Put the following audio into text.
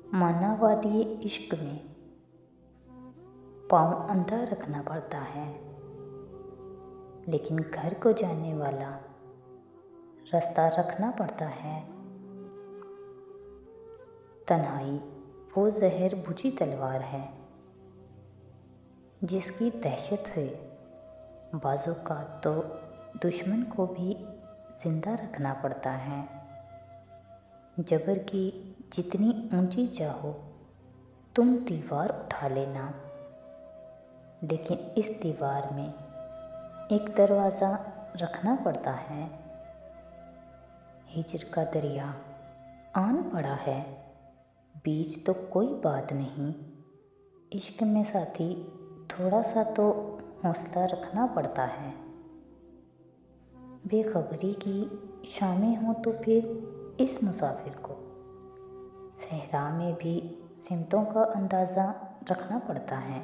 मानववादी इश्क में पाँव अंधा रखना पड़ता है, लेकिन घर को जाने वाला रास्ता रखना पड़ता है। तन्हाई वो जहर बुझी तलवार है जिसकी दहशत से बाजों का तो दुश्मन को भी जिंदा रखना पड़ता है। जबर की जितनी ऊंची चाहो तुम दीवार उठा लेना, लेकिन इस दीवार में एक दरवाज़ा रखना पड़ता है। हिजर का दरिया आन पड़ा है, बीच तो कोई बात नहीं। इश्क में साथी थोड़ा सा तो हौसला रखना पड़ता है। बेखबरी की शामें हों तो फिर इस मुसाफिर को सहरा में भी सिमतों का अंदाज़ा रखना पड़ता है।